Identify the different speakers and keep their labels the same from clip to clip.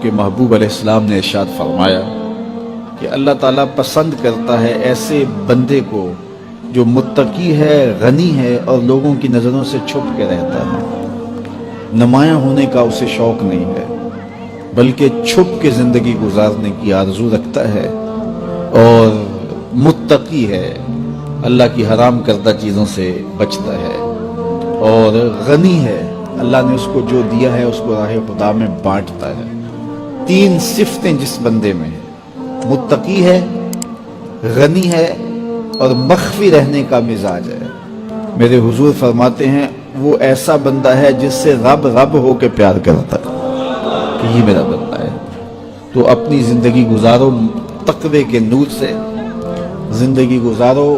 Speaker 1: آپ کے محبوب علیہ السلام نے ارشاد فرمایا کہ اللہ تعالیٰ پسند کرتا ہے ایسے بندے کو جو متقی ہے، غنی ہے اور لوگوں کی نظروں سے چھپ کے رہتا ہے۔ نمایاں ہونے کا اسے شوق نہیں ہے، بلکہ چھپ کے زندگی گزارنے کی آرزو رکھتا ہے، اور متقی ہے، اللہ کی حرام کردہ چیزوں سے بچتا ہے، اور غنی ہے، اللہ نے اس کو جو دیا ہے اس کو راہ خدا میں بانٹتا ہے۔ تین صفتیں جس بندے میں ہیں، متقی ہے، غنی ہے اور مخفی رہنے کا مزاج ہے، میرے حضور فرماتے ہیں وہ ایسا بندہ ہے جس سے رب رب ہو کے پیار کرتا ہے کہ یہ میرا بندہ ہے۔ تو اپنی زندگی گزارو تقوی کے نور سے، زندگی گزارو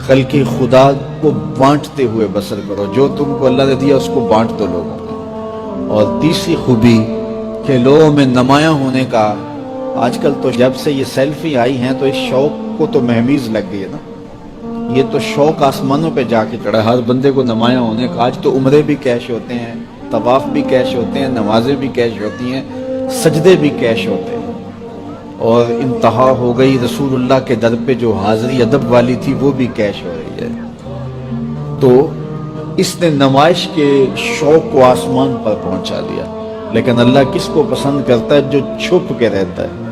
Speaker 1: خلق خدا کو بانٹتے ہوئے بسر کرو، جو تم کو اللہ نے دیا اس کو بانٹ دو لوگوں میں۔ اور تیسری خوبی کہ لوگوں میں نمایاں ہونے کا، آج کل تو جب سے یہ سیلفی آئی ہیں تو اس شوق کو تو مہمیز لگ گئی ہے نا، یہ تو شوق آسمانوں پہ جا کے چڑھا ہر بندے کو نمایاں ہونے کا۔ آج تو عمرے بھی کیش ہوتے ہیں، طواف بھی کیش ہوتے ہیں، نمازیں بھی کیش ہوتی ہیں، سجدے بھی کیش ہوتے ہیں، اور انتہا ہو گئی رسول اللہ کے در پہ جو حاضری ادب والی تھی وہ بھی کیش ہو رہی ہے۔ تو اس نے نمائش کے شوق کو آسمان پر پہنچا دیا، لیکن اللہ کس کو پسند کرتا ہے؟ جو چھپ کے رہتا ہے،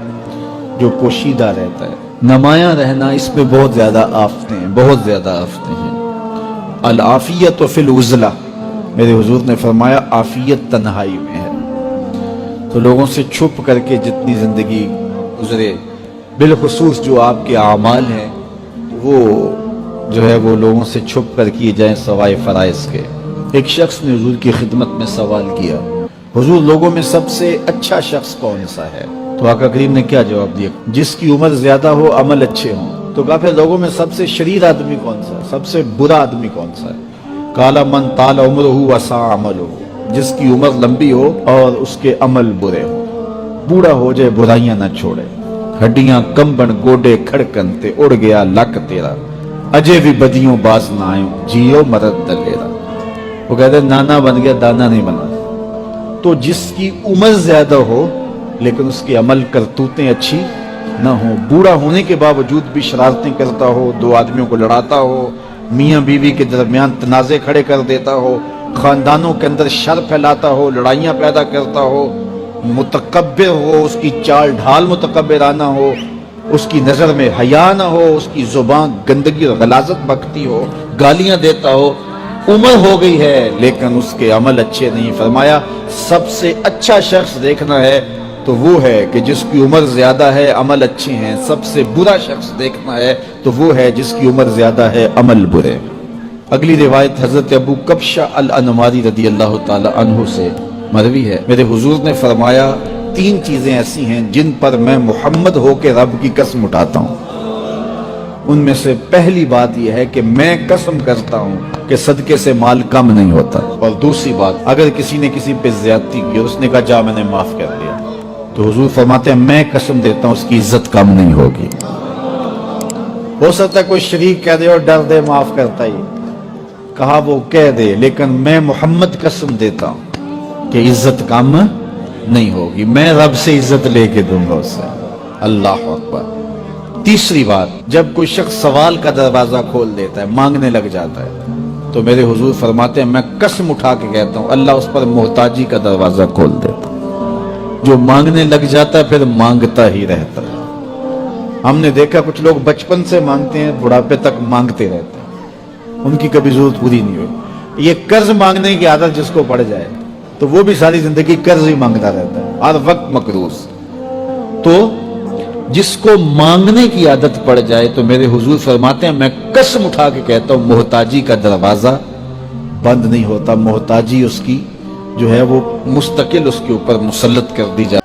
Speaker 1: جو پوشیدہ رہتا ہے۔ نمایاں رہنا اس میں بہت زیادہ آفتیں ہیں، بہت زیادہ آفتیں ہیں۔ العافیت فی العزلہ، میرے حضور نے فرمایا عافیت تنہائی میں ہے۔ تو لوگوں سے چھپ کر کے جتنی زندگی گزرے، بالخصوص جو آپ کے اعمال ہیں وہ جو ہے وہ لوگوں سے چھپ کر کیے جائیں سوائے فرائض کے۔ ایک شخص نے حضور کی خدمت میں سوال کیا، حضور لوگوں میں سب سے اچھا شخص کون سا ہے؟ تو آقا کریم نے کیا جواب دیا؟ جس کی عمر زیادہ ہو، عمل اچھے ہوں۔ تو کہا پھر لوگوں میں سب سے شریر آدمی کون سا ہے؟ سب سے برا آدمی کون سا ہے؟ قال من طال عمرہ وسع عملہ، جس کی عمر لمبی ہو اور اس کے عمل برے ہو، بوڑھا ہو جائے برائیاں نہ چھوڑے، ہڈیاں کمبن گوڈے کھڑکن تے اڑ گیا لک تیرا، اجے بھی بدیوں باز نہ آئیں جیو مرد دلیرا۔ وہ کہتے ہیں نانا بن گیا دانا نہیں بنا۔ تو جس کی عمر زیادہ ہو لیکن اس کے عمل کرتوتیں اچھی نہ ہوں، بوڑھا ہونے کے باوجود بھی شرارتیں کرتا ہو، دو آدمیوں کو لڑاتا ہو، میاں بیوی کے درمیان تنازع کھڑے کر دیتا ہو، خاندانوں کے اندر شر پھیلاتا ہو، لڑائیاں پیدا کرتا ہو، متکبر ہو، اس کی چال ڈھال متکبرانہ ہو، اس کی نظر میں حیا نہ ہو، اس کی زبان گندگی اور غلاظت بکتی ہو، گالیاں دیتا ہو، عمر ہو گئی ہے لیکن اس کے عمل اچھے نہیں۔ فرمایا سب سے اچھا شخص دیکھنا ہے تو وہ ہے کہ جس کی عمر زیادہ ہے، عمل اچھے ہیں۔ سب سے برا شخص دیکھنا ہے تو وہ ہے جس کی عمر زیادہ ہے، عمل برے۔ اگلی روایت حضرت ابو کبشہ الانماری رضی اللہ تعالی عنہ سے مروی ہے، میرے حضور نے فرمایا تین چیزیں ایسی ہیں جن پر میں محمد ہو کے رب کی قسم اٹھاتا ہوں۔ ان میں سے پہلی بات یہ ہے کہ میں قسم کرتا ہوں کہ صدقے سے مال کم نہیں ہوتا، اور دوسری بات اگر کسی نے کسی پہ زیادتی کی اور اس نے کہا جا میں نے معاف کر دیا، تو حضور فرماتے ہیں میں قسم دیتا ہوں اس کی عزت کم نہیں ہوگی۔ ہو سکتا ہے کوئی شریک کہہ دے اور ڈر دے معاف کرتا ہی، کہا وہ کہہ دے، لیکن میں محمد قسم دیتا ہوں کہ عزت کم نہیں ہوگی، میں رب سے عزت لے کے دوں گا اسے۔ اللہ اکبر۔ تیسری بات، جب کوئی شخص سوال کا دروازہ کھول دیتا ہے، مانگنے لگ جاتا ہے، تو میرے حضور فرماتے ہیں میں قسم اٹھا کے کہتا ہوں اللہ اس پر محتاجی کا دروازہ کھول دیتا ہے۔ جو مانگنے لگ جاتا ہے پھر مانگتا ہی رہتا ہے۔ ہم نے دیکھا کچھ لوگ بچپن سے مانگتے ہیں، بڑھاپے تک مانگتے رہتے ہیں، ان کی کبھی ضرورت پوری نہیں ہوئی۔ یہ قرض مانگنے کی عادت جس کو پڑ جائے تو وہ بھی ساری زندگی قرض ہی مانگتا رہتا ہے، ہر وقت مقروض۔ تو جس کو مانگنے کی عادت پڑ جائے تو میرے حضور فرماتے ہیں میں قسم اٹھا کے کہتا ہوں محتاجی کا دروازہ بند نہیں ہوتا، محتاجی اس کی جو ہے وہ مستقل اس کے اوپر مسلط کر دی جاتی ہے۔